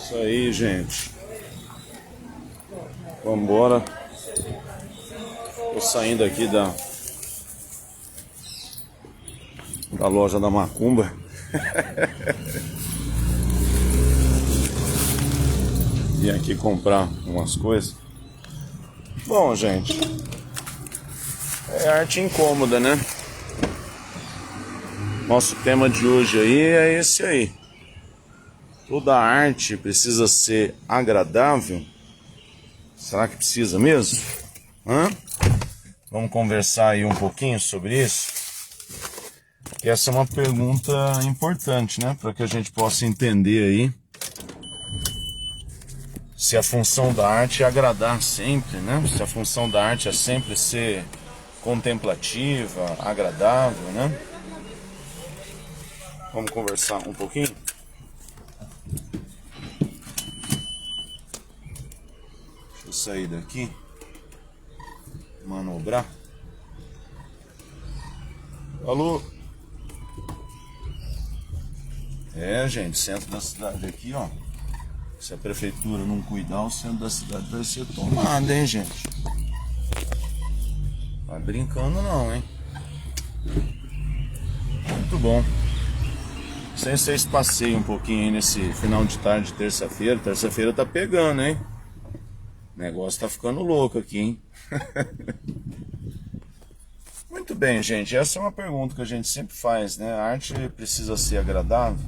Isso aí, gente. Vambora. Tô saindo aqui da loja da Macumba. Vim aqui comprar umas coisas. Bom, gente, é arte incômoda, né? Nosso tema de hoje aí é esse aí. Toda arte precisa ser agradável? Será que precisa mesmo? Vamos conversar aí um pouquinho sobre isso? E essa é uma pergunta importante, né? Para que a gente possa entender aí se a função da arte é agradar sempre, né? Se a função da arte é sempre ser contemplativa, agradável, né? Vamos conversar um pouquinho? Deixa eu sair daqui, manobrar. Alô? É, gente, centro da cidade aqui, ó. Se a prefeitura não cuidar, o centro da cidade vai ser tomado, hein, gente? Vai brincando não, hein? Muito bom. Sem vocês passeiam um pouquinho aí nesse final de tarde de terça-feira. Terça-feira tá pegando, hein? O negócio tá ficando louco aqui, hein? Muito bem, gente. Essa é uma pergunta que a gente sempre faz, né? A arte precisa ser agradável?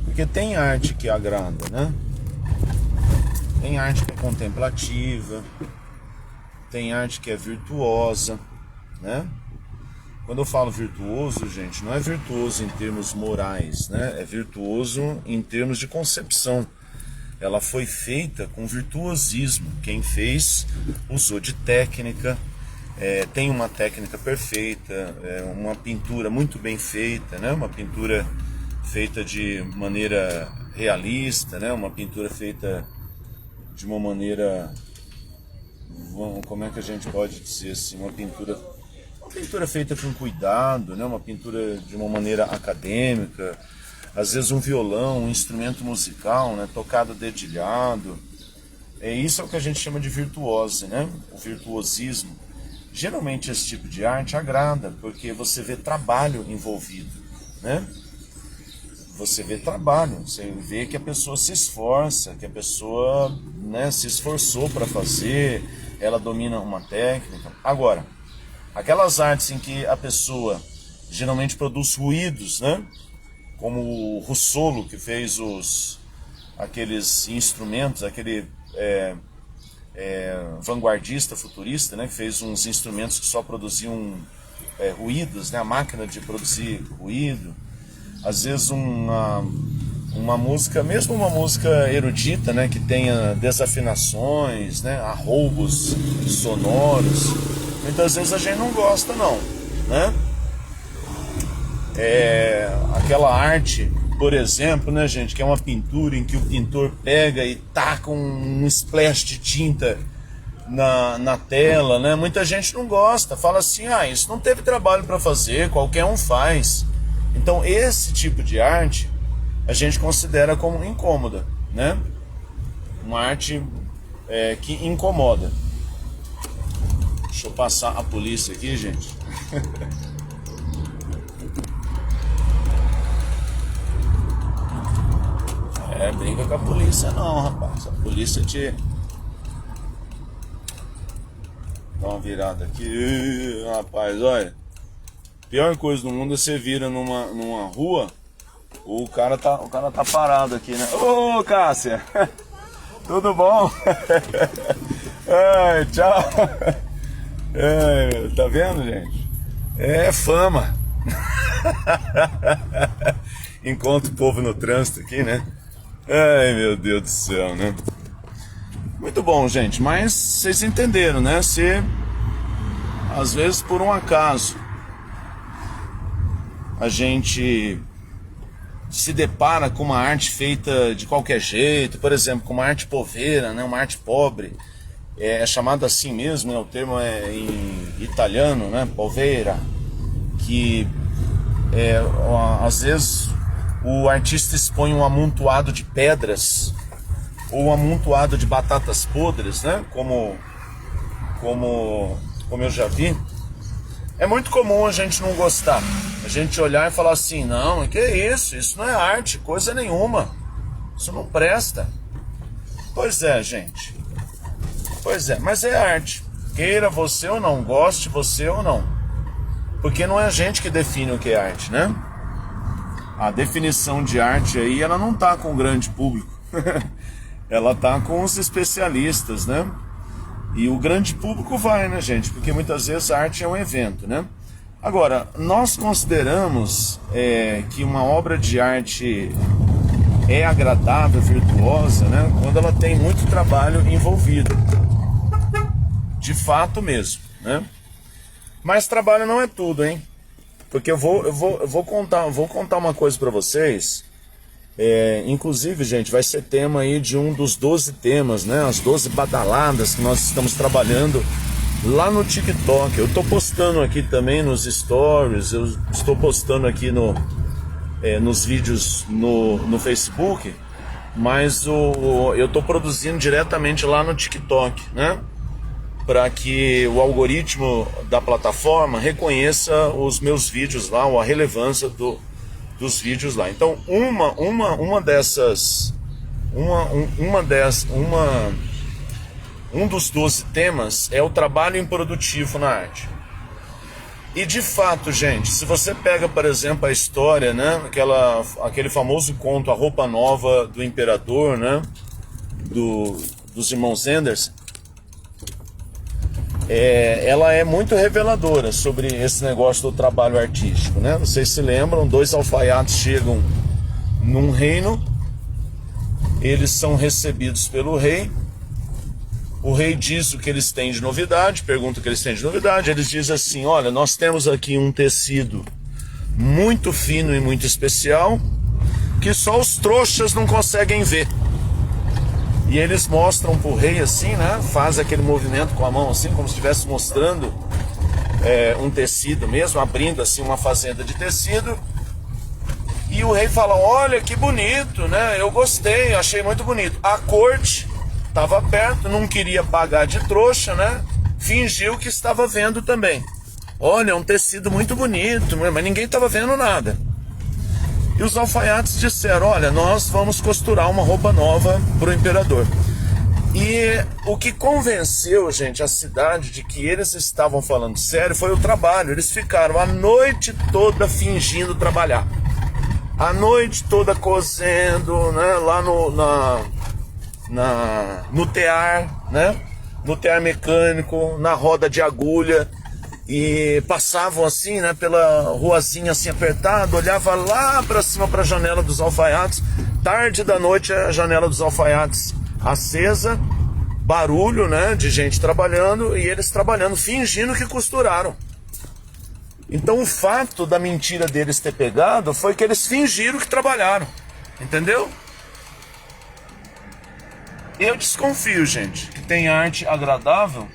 Porque tem arte que agrada, né? Tem arte que é contemplativa, tem arte que é virtuosa, né? Quando eu falo virtuoso, gente, não é virtuoso em termos morais, né? É virtuoso em termos de concepção. Ela foi feita com virtuosismo. Quem fez usou de técnica, tem uma técnica perfeita, uma pintura muito bem feita, né? Uma pintura feita de maneira realista, né? Uma pintura feita de uma maneira, como é que a gente pode dizer assim, uma pintura feita com cuidado, né? Uma pintura de uma maneira acadêmica, às vezes um violão, um instrumento musical, né? Tocado dedilhado. Isso é o que a gente chama de virtuose, né? O virtuosismo. Geralmente esse tipo de arte agrada, porque você vê trabalho envolvido, né? Você vê trabalho, você vê que a pessoa se esforça, que a pessoa, né, se esforçou para fazer, ela domina uma técnica. Agora, aquelas artes em que a pessoa geralmente produz ruídos, né? Como o Russolo, que fez aqueles instrumentos, aquele vanguardista, futurista, né? Que fez uns instrumentos que só produziam ruídos, né? A máquina de produzir ruído. Às vezes uma música, mesmo uma música erudita, né, que tenha desafinações, né, arroubos sonoros, muitas vezes a gente não gosta não, né? Aquela arte, por exemplo, né, gente, que é uma pintura em que o pintor pega e taca um splash de tinta na tela, né? Muita gente não gosta, fala assim, isso não teve trabalho para fazer, qualquer um faz. Então esse tipo de arte a gente considera como incômoda, né? Uma arte que incomoda. Deixa eu passar a polícia aqui, gente. Brinca com a polícia não, rapaz. A polícia te... Dá uma virada aqui, rapaz, olha. Pior coisa do mundo é você vira numa rua, o cara tá parado aqui, né? Ô, Cássia! Tudo bom? Ai, tchau! Tá vendo, gente? É fama! Encontro o povo no trânsito aqui, né? Ai, meu Deus do céu, né? Muito bom, gente, mas vocês entenderam, né? Se, às vezes, por um acaso, a gente se depara com uma arte feita de qualquer jeito, por exemplo, com uma arte poveira, né, uma arte pobre, é chamada assim mesmo, né, o termo é em italiano, né, povera, que às vezes o artista expõe um amontoado de pedras ou amontoado de batatas podres, né? Como eu já vi. É muito comum a gente não gostar. A gente olhar e falar assim, não, que é isso? Isso não é arte, coisa nenhuma. Isso não presta. Pois é, gente. Pois é, mas é arte. Queira você ou não, goste você ou não. Porque não é a gente que define o que é arte, né? A definição de arte aí, ela não tá com o grande público. Ela tá com os especialistas, né? E o grande público vai, né, gente? Porque muitas vezes a arte é um evento, né? Agora, nós consideramos que uma obra de arte é agradável, virtuosa, né? Quando ela tem muito trabalho envolvido. De fato mesmo, né? Mas trabalho não é tudo, hein? Porque eu vou contar uma coisa para vocês. Inclusive, gente, vai ser tema aí de um dos 12 temas, né? As 12 badaladas que nós estamos trabalhando lá no TikTok. Eu estou postando aqui também nos stories, eu estou postando aqui nos vídeos no Facebook, mas eu estou produzindo diretamente lá no TikTok, né? Para que o algoritmo da plataforma reconheça os meus vídeos lá, ou a relevância dos vídeos lá. Então, um dos 12 temas é o trabalho improdutivo na arte. E de fato, gente, se você pega, por exemplo, a história, né, aquele famoso conto A Roupa Nova do Imperador, né, dos irmãos Anderson, ela é muito reveladora sobre esse negócio do trabalho artístico, né? Vocês se lembram, 2 alfaiates chegam num reino, eles são recebidos pelo rei, o rei diz o que eles têm de novidade, pergunta o que eles têm de novidade, eles dizem assim, olha, nós temos aqui um tecido muito fino e muito especial, que só os trouxas não conseguem ver. E eles mostram pro rei assim, né? Faz aquele movimento com a mão assim, como se estivesse mostrando um tecido mesmo, abrindo assim uma fazenda de tecido. E o rei fala, olha que bonito, né? Eu gostei, achei muito bonito. A corte estava perto, não queria pagar de trouxa, né? Fingiu que estava vendo também. Olha, é um tecido muito bonito, mas ninguém estava vendo nada. E os alfaiates disseram, olha, nós vamos costurar uma roupa nova para o imperador. E o que convenceu, gente, a cidade de que eles estavam falando sério foi o trabalho. Eles ficaram a noite toda fingindo trabalhar. A noite toda cozendo, né, lá no tear, né, no tear mecânico, na roda de agulha. E passavam assim, né, pela ruazinha assim apertada, olhava lá para cima para a janela dos alfaiates, tarde da noite a janela dos alfaiates acesa, barulho, né, de gente trabalhando e eles trabalhando, fingindo que costuraram. Então o fato da mentira deles ter pegado foi que eles fingiram que trabalharam, entendeu? Eu desconfio, gente, que tem arte agradável,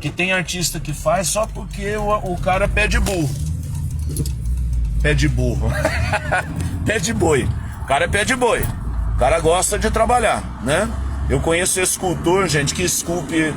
que tem artista que faz só porque o cara pede burro. Pede burro. Pede boi. O cara é pé de boi. O cara gosta de trabalhar, né? Eu conheço escultor, gente, que esculpe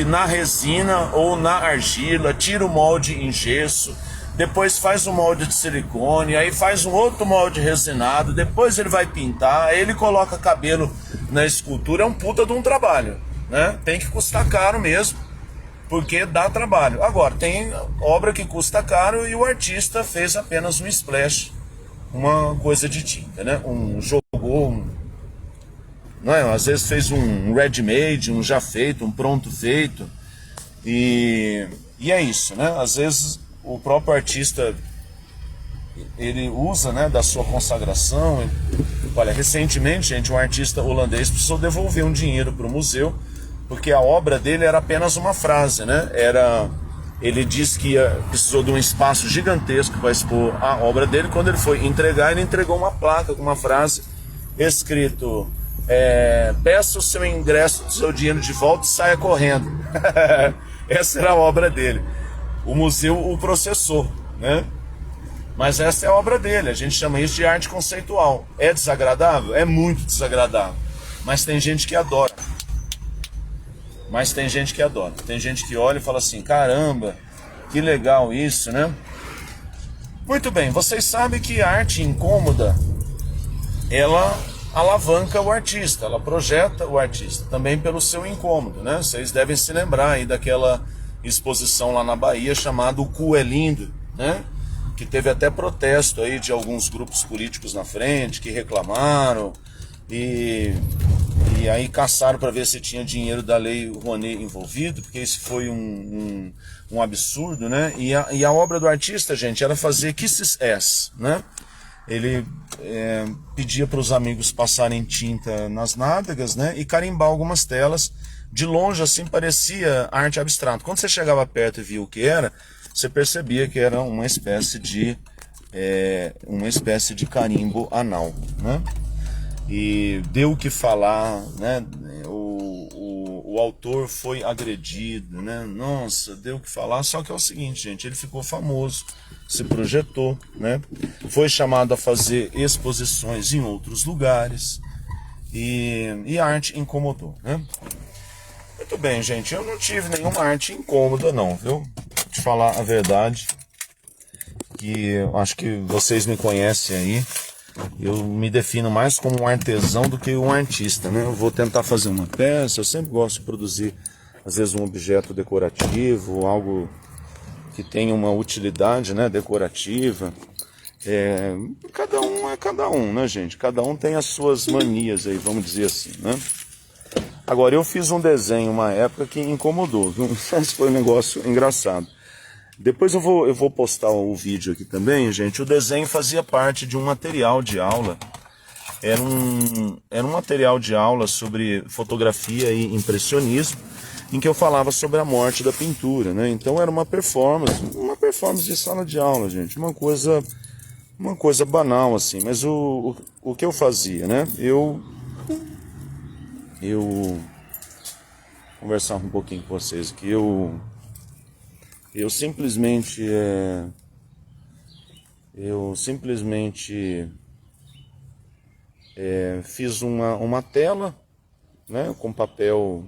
na resina ou na argila, tira o molde em gesso, depois faz um molde de silicone, aí faz um outro molde resinado, depois ele vai pintar, aí ele coloca cabelo na escultura, é um puta de um trabalho. Né? Tem que custar caro mesmo, porque dá trabalho. Agora, tem obra que custa caro e o artista fez apenas um splash, uma coisa de tinta, né? Às vezes fez um ready-made, um já feito, um pronto feito, e é isso, né? Às vezes o próprio artista ele usa, né, da sua consagração. Olha, recentemente, gente, um artista holandês precisou devolver um dinheiro para o museu, porque a obra dele era apenas uma frase, né? Ele disse que precisou de um espaço gigantesco para expor a obra dele. Quando ele foi entregar, ele entregou uma placa com uma frase escrito: peça o seu ingresso, o seu dinheiro de volta e saia correndo. Essa era a obra dele. O museu o processou, né? Mas essa é a obra dele, a gente chama isso de arte conceitual. É desagradável? É muito desagradável. Mas tem gente que adora. Mas tem gente que adora. Tem gente que olha e fala assim, caramba, que legal isso, né? Muito bem, vocês sabem que a arte incômoda, ela alavanca o artista, ela projeta o artista, também pelo seu incômodo, né? Vocês devem se lembrar aí daquela exposição lá na Bahia chamada O Cu é Lindo, né? Que teve até protesto aí de alguns grupos políticos na frente, que reclamaram, e aí caçaram para ver se tinha dinheiro da Lei Rouanet envolvido, porque isso foi um absurdo, né? E a obra do artista, gente, era fazer kisses ass, né? Ele pedia para os amigos passarem tinta nas nádegas, né? E carimbar algumas telas. De longe, assim, parecia arte abstrata. Quando você chegava perto e via o que era, você percebia que era uma espécie de carimbo anal, né? E deu o que falar, né? O autor foi agredido, né? Nossa, deu o que falar. Só que é o seguinte, gente, ele ficou famoso, se projetou, né? Foi chamado a fazer exposições em outros lugares e a arte incomodou, né? Muito bem, gente, eu não tive nenhuma arte incômoda não, viu? Vou te falar a verdade, que eu acho que vocês me conhecem aí. Eu me defino mais como um artesão do que um artista, né? Eu vou tentar fazer uma peça, eu sempre gosto de produzir, às vezes, um objeto decorativo, algo que tenha uma utilidade, né, decorativa. Cada um é cada um, né, gente? Cada um tem as suas manias aí, vamos dizer assim, né? Agora, eu fiz um desenho uma época que incomodou, viu? Esse foi um negócio engraçado. Depois eu vou postar o vídeo aqui também, gente. O desenho fazia parte de um material de aula. Era um material de aula sobre fotografia e impressionismo, em que eu falava sobre a morte da pintura, né? Então era uma performance de sala de aula, gente. Uma coisa banal, assim. Mas o que eu fazia, né? Eu conversar um pouquinho com vocês aqui. Eu simplesmente fiz uma tela, né, com papel,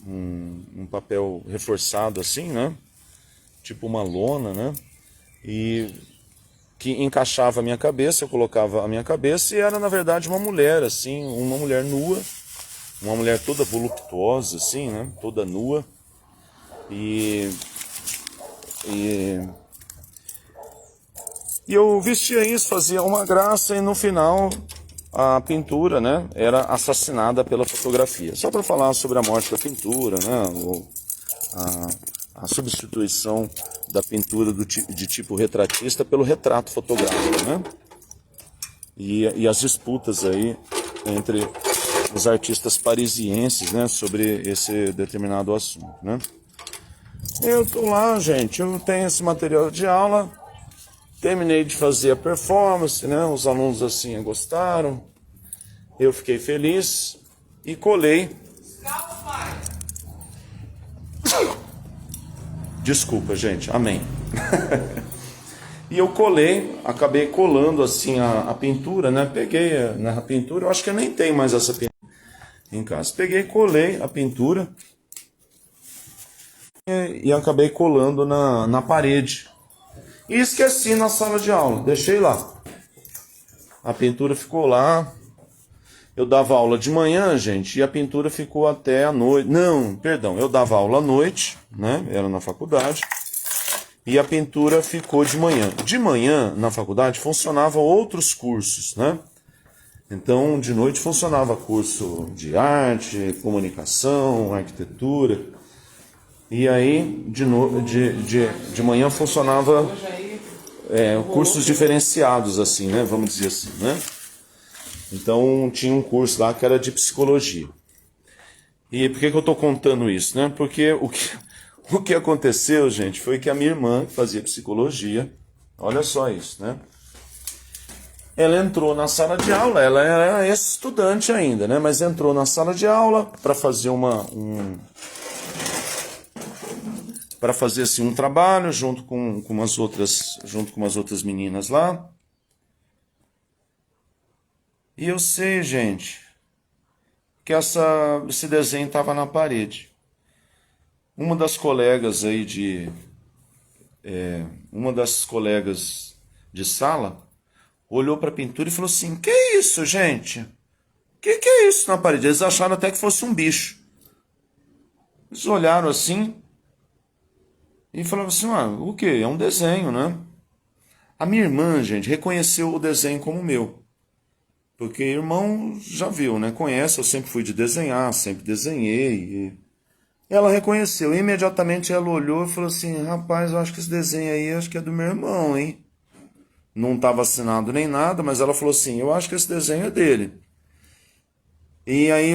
um papel reforçado assim, né, tipo uma lona, né, e que encaixava a minha cabeça, eu colocava a minha cabeça e era na verdade uma mulher assim, uma mulher nua, uma mulher toda voluptuosa assim, né, toda nua, e eu vestia isso, fazia uma graça e no final a pintura, né, era assassinada pela fotografia. Só para falar sobre a morte da pintura, né, a substituição da pintura de tipo retratista pelo retrato fotográfico, né, e as disputas aí entre os artistas parisienses, né, sobre esse determinado assunto, né. Eu tô lá, gente, eu tenho esse material de aula, terminei de fazer a performance, né? Os alunos assim gostaram, eu fiquei feliz e colei. Desculpa, gente, amém. E eu colei, acabei colando assim a pintura, né? Peguei a pintura, eu acho que eu nem tenho mais essa pintura em casa. Peguei, colei a pintura e acabei colando na parede. E esqueci na sala de aula, deixei lá. A pintura ficou lá. Eu dava aula de manhã, gente, e a pintura ficou até a noite. Não, perdão, eu dava aula à noite, né? Era na faculdade. E a pintura ficou de manhã. De manhã, na faculdade, funcionavam outros cursos, né? Então, de noite funcionava curso de arte, comunicação, arquitetura. E aí, de manhã funcionava cursos diferenciados, assim, né? Vamos dizer assim, né? Então, tinha um curso lá que era de psicologia. E por que eu estou contando isso, né? Porque o que aconteceu, gente, foi que a minha irmã, que fazia psicologia, olha só isso, né? Ela entrou na sala de aula, ela era estudante ainda, né? Mas entrou na sala de aula para fazer para fazer assim um trabalho junto com umas outras meninas lá. E eu sei, gente, que esse desenho estava na parede. Uma das colegas aí uma das colegas de sala olhou para a pintura e falou assim: que é isso, gente? Que é isso na parede? Eles acharam até que fosse um bicho. Eles olharam assim e falaram assim: ah, o quê? É um desenho, né? A minha irmã, gente, reconheceu o desenho como meu. Porque irmão já viu, né? Conhece, eu sempre fui de desenhar, sempre desenhei. Ela reconheceu. Imediatamente ela olhou e falou assim: rapaz, eu acho que esse desenho aí acho que é do meu irmão, hein? Não estava assinado nem nada, mas ela falou assim: eu acho que esse desenho é dele. E aí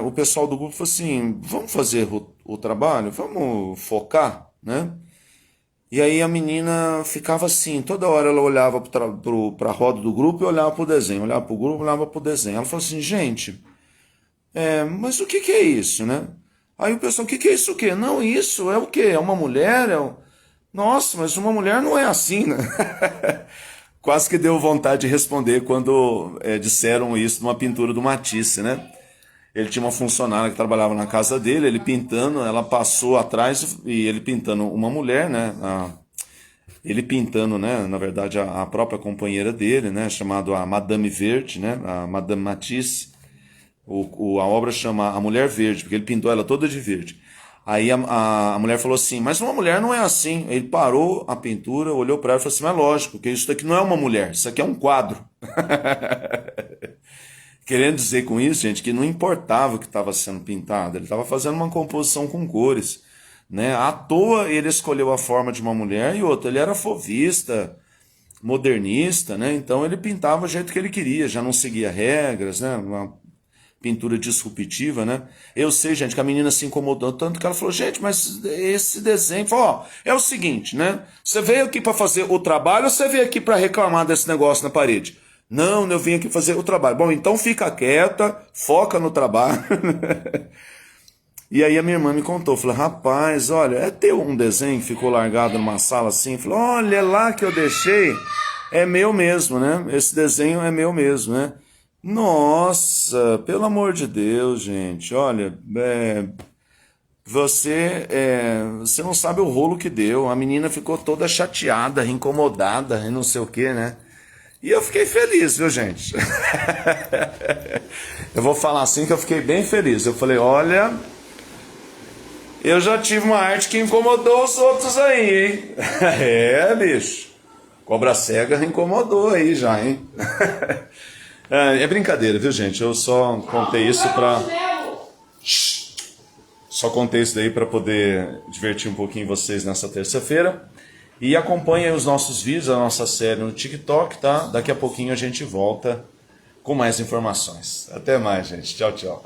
o pessoal do grupo falou assim: vamos fazer o trabalho? Vamos focar, né? E aí a menina ficava assim, toda hora ela olhava para a roda do grupo e olhava para o desenho, olhava para o grupo e olhava para o desenho. Ela falou assim: gente, mas o que é isso, né? Aí o pessoal: o que é isso o quê? Não, isso é o quê? É uma mulher? Nossa, mas uma mulher não é assim, né? Quase que deu vontade de responder quando disseram isso numa pintura do Matisse, né? Ele tinha uma funcionária que trabalhava na casa dele, ele pintando, ela passou atrás e ele pintando uma mulher, né? Ele pintando, né? Na verdade, a própria companheira dele, né? Chamado a Madame Verde, né? A Madame Matisse. A obra chama A Mulher Verde, porque ele pintou ela toda de verde. Aí a mulher falou assim: mas uma mulher não é assim. Ele parou a pintura, olhou para ela e falou assim: mas lógico, porque isso daqui não é uma mulher, isso aqui é um quadro. Querendo dizer com isso, gente, que não importava o que estava sendo pintado, ele estava fazendo uma composição com cores, né? À toa ele escolheu a forma de uma mulher e outra, ele era fauvista, modernista, né? Então ele pintava do jeito que ele queria, já não seguia regras, né? Uma pintura disruptiva, né? Eu sei, gente, que a menina se incomodou tanto que ela falou: gente, mas esse desenho... Falou: ó, é o seguinte, né? Você veio aqui para fazer o trabalho ou você veio aqui para reclamar desse negócio na parede? Não, eu vim aqui fazer o trabalho. Bom, então fica quieta, foca no trabalho. E aí a minha irmã me contou, falou: rapaz, olha, é teu um desenho que ficou largado numa sala assim? Falou: olha, é lá que eu deixei, é meu mesmo, né? Esse desenho é meu mesmo, né? Nossa, pelo amor de Deus, gente, olha, você não sabe o rolo que deu. A menina ficou toda chateada, incomodada e não sei o que, né? E eu fiquei feliz, viu, gente? Eu vou falar assim que eu fiquei bem feliz. Eu falei: olha, eu já tive uma arte que incomodou os outros aí, hein? É, bicho. Cobra cega incomodou aí já, hein? É brincadeira, viu, gente? Eu só contei isso pra... Só contei isso daí para poder divertir um pouquinho vocês nessa terça-feira. E acompanhem os nossos vídeos, a nossa série no TikTok, tá? Daqui a pouquinho a gente volta com mais informações. Até mais, gente. Tchau, tchau.